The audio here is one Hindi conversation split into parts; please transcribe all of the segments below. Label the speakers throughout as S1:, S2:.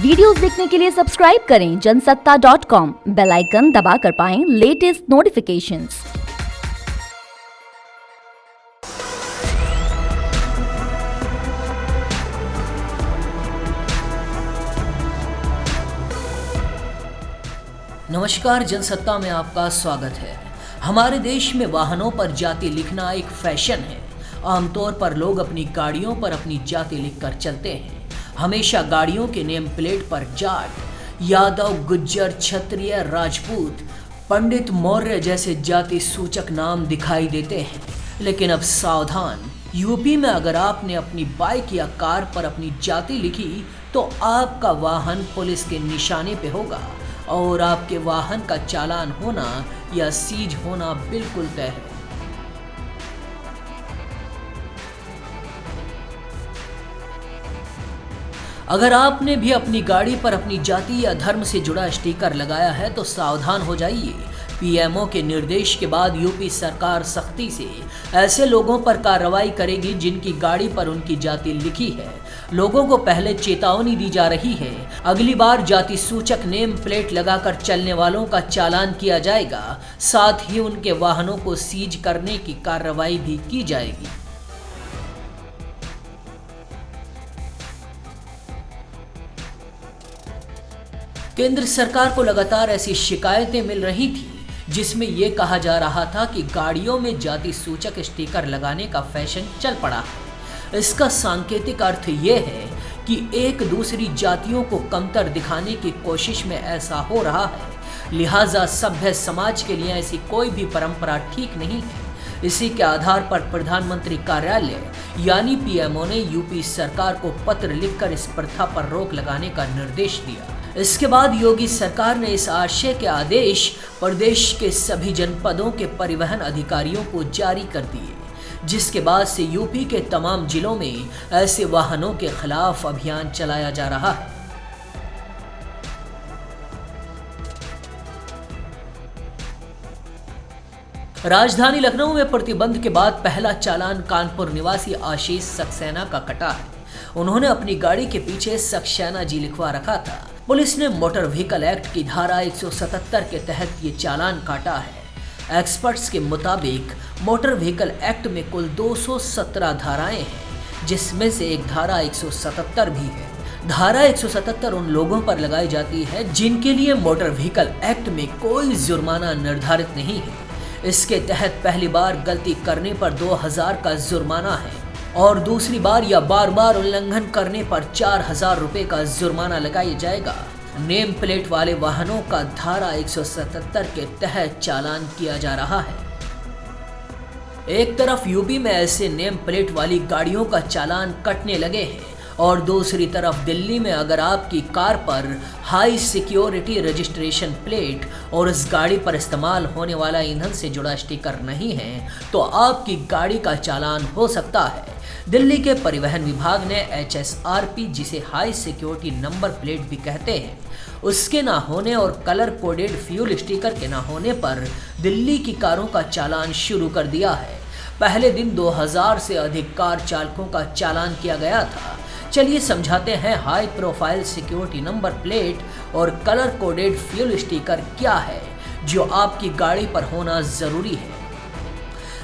S1: वीडियोस देखने के लिए सब्सक्राइब करें जनसत्ता.com, बेल आइकन दबाकर पाएं लेटेस्ट नोटिफिकेशंस।
S2: नमस्कार, जनसत्ता में आपका स्वागत है। हमारे देश में वाहनों पर जाति लिखना एक फैशन है। आमतौर पर लोग अपनी गाड़ियों पर अपनी जाति लिखकर चलते हैं। हमेशा गाड़ियों के नेम प्लेट पर जाट, यादव, गुज्जर, क्षत्रिय, राजपूत, पंडित, मौर्य जैसे जाति सूचक नाम दिखाई देते हैं। लेकिन अब सावधान, यूपी में अगर आपने अपनी बाइक या कार पर अपनी जाति लिखी तो आपका वाहन पुलिस के निशाने पे होगा और आपके वाहन का चालान होना या सीज होना बिल्कुल तय है। अगर आपने भी अपनी गाड़ी पर अपनी जाति या धर्म से जुड़ा स्टिकर लगाया है तो सावधान हो जाइए। पीएमओ के निर्देश के बाद यूपी सरकार सख्ती से ऐसे लोगों पर कार्रवाई करेगी जिनकी गाड़ी पर उनकी जाति लिखी है। लोगों को पहले चेतावनी दी जा रही है, अगली बार जाति सूचक नेम प्लेट लगाकर चलने वालों का चालान किया जाएगा, साथ ही उनके वाहनों को सीज करने की कार्रवाई भी की जाएगी। केंद्र सरकार को लगातार ऐसी शिकायतें मिल रही थी जिसमें यह कहा जा रहा था कि गाड़ियों में जाति सूचक स्टिकर लगाने का फैशन चल पड़ा है। इसका सांकेतिक अर्थ यह है कि एक दूसरी जातियों को कमतर दिखाने की कोशिश में ऐसा हो रहा है। लिहाजा सभ्य समाज के लिए ऐसी कोई भी परंपरा ठीक नहीं है। इसी के आधार पर प्रधानमंत्री कार्यालय यानी पीएमओ ने यूपी सरकार को पत्र लिखकर इस प्रथा पर रोक लगाने का निर्देश दिया। इसके बाद योगी सरकार ने इस आशय के आदेश प्रदेश के सभी जनपदों के परिवहन अधिकारियों को जारी कर दिए, जिसके बाद से यूपी के तमाम जिलों में ऐसे वाहनों के खिलाफ अभियान चलाया जा रहा है। राजधानी लखनऊ में प्रतिबंध के बाद पहला चालान कानपुर निवासी आशीष सक्सेना का कटा है। उन्होंने अपनी गाड़ी के पीछे सक्सेना जी लिखवा रखा था। पुलिस ने मोटर व्हीकल एक्ट की धारा 177 के तहत ये चालान काटा है। एक्सपर्ट्स के मुताबिक मोटर व्हीकल एक्ट में कुल 217 धाराएं हैं, जिसमें से एक धारा 177 भी है। धारा 177 उन लोगों पर लगाई जाती है जिनके लिए मोटर व्हीकल एक्ट में कोई जुर्माना निर्धारित नहीं है। इसके तहत पहली बार गलती करने पर 2000 का जुर्माना है और दूसरी बार या बार बार उल्लंघन करने पर 4000 रुपए का जुर्माना लगाया जाएगा। नेम प्लेट वाले वाहनों का धारा 177 के तहत चालान किया जा रहा है। एक तरफ यूपी में ऐसे नेम प्लेट वाली गाड़ियों का चालान कटने लगे हैं और दूसरी तरफ दिल्ली में अगर आपकी कार पर हाई सिक्योरिटी रजिस्ट्रेशन प्लेट और इस गाड़ी पर इस्तेमाल होने वाला ईंधन से जुड़ा स्टिकर नहीं है तो आपकी गाड़ी का चालान हो सकता है। दिल्ली के परिवहन विभाग ने HSRP, जिसे हाई सिक्योरिटी नंबर प्लेट भी कहते हैं, उसके ना होने और कलर कोडेड फ्यूल स्टिकर के ना होने पर दिल्ली की कारों का चालान शुरू कर दिया है। पहले दिन 2000 से अधिक कार चालकों का चालान किया गया था। चलिए समझाते हैं high profile security number plate और कलर कोडेड फ्यूल स्टिकर क्या है जो आपकी गाड़ी पर होना जरूरी है।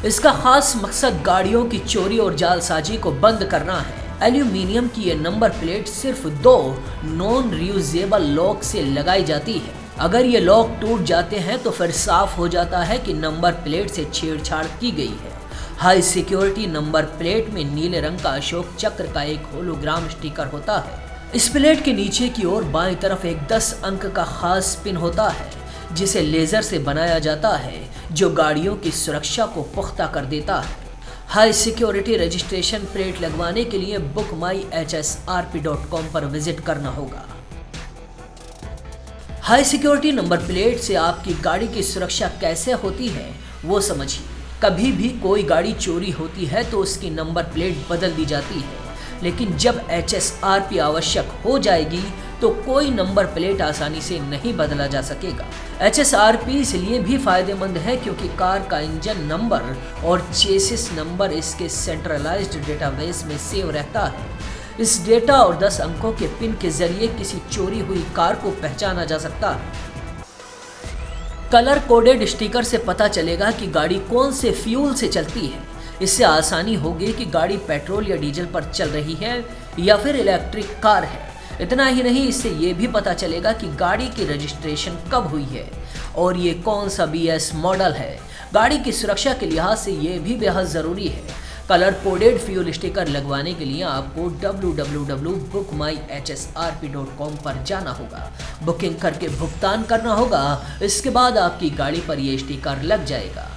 S2: इसका खास मकसद गाड़ियों की चोरी और जालसाजी को बंद करना है। एल्यूमिनियम की ये नंबर प्लेट सिर्फ 2 नॉन रियूजेबल लॉक से लगाई जाती है। अगर ये लॉक टूट जाते हैं तो फिर साफ हो जाता है कि नंबर प्लेट से छेड़छाड़ की गई है। हाई सिक्योरिटी नंबर प्लेट में नीले रंग का अशोक चक्र का एक होलोग्राम स्टिकर होता है। इस प्लेट के नीचे की ओर बाईं तरफ एक 10 अंक का खास पिन होता है जिसे लेजर से बनाया जाता है, जो गाड़ियों की सुरक्षा को पुख्ता कर देता है। हाई सिक्योरिटी रजिस्ट्रेशन प्लेट लगवाने के लिए bookmyhsrp.com पर विजिट करना होगा। हाई सिक्योरिटी नंबर प्लेट से आपकी गाड़ी की सुरक्षा कैसे होती है वो समझिए। कभी भी कोई गाड़ी चोरी होती है तो उसकी नंबर प्लेट बदल दी जाती है, लेकिन जब HSRP आवश्यक हो जाएगी तो कोई नंबर प्लेट आसानी से नहीं बदला जा सकेगा। HSRP इसलिए भी फायदेमंद है क्योंकि कार का इंजन नंबर और चेसिस नंबर इसके सेंट्रलाइज्ड डेटाबेस में सेव रहता है। इस डेटा और 10 अंकों के पिन के जरिए किसी चोरी हुई कार को पहचाना जा सकता है। कलर कोडेड स्टिकर से पता चलेगा कि गाड़ी कौन से फ्यूल से चलती है। इससे आसानी होगी कि गाड़ी पेट्रोल या डीजल पर चल रही है या फिर इलेक्ट्रिक कार है। इतना ही नहीं, इससे ये भी पता चलेगा कि गाड़ी की रजिस्ट्रेशन कब हुई है और ये कौन सा BS मॉडल है। गाड़ी की सुरक्षा के लिहाज से ये भी बेहद ज़रूरी है। कलर कोडेड फ्यूल स्टिकर लगवाने के लिए आपको www.bookmyhsrp.com पर जाना होगा, बुकिंग करके भुगतान करना होगा। इसके बाद आपकी गाड़ी पर ये स्टिकर लग जाएगा।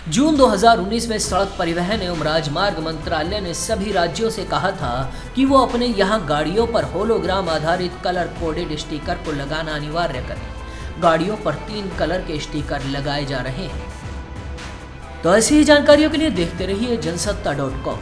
S2: जून 2019 में सड़क परिवहन एवं राजमार्ग मंत्रालय ने सभी राज्यों से कहा था कि वो अपने यहाँ गाड़ियों पर होलोग्राम आधारित कलर कोडेड स्टिकर को लगाना अनिवार्य करें। गाड़ियों पर 3 कलर के स्टिकर लगाए जा रहे हैं। तो ऐसी ही जानकारियों के लिए देखते रहिए जनसत्ता.com।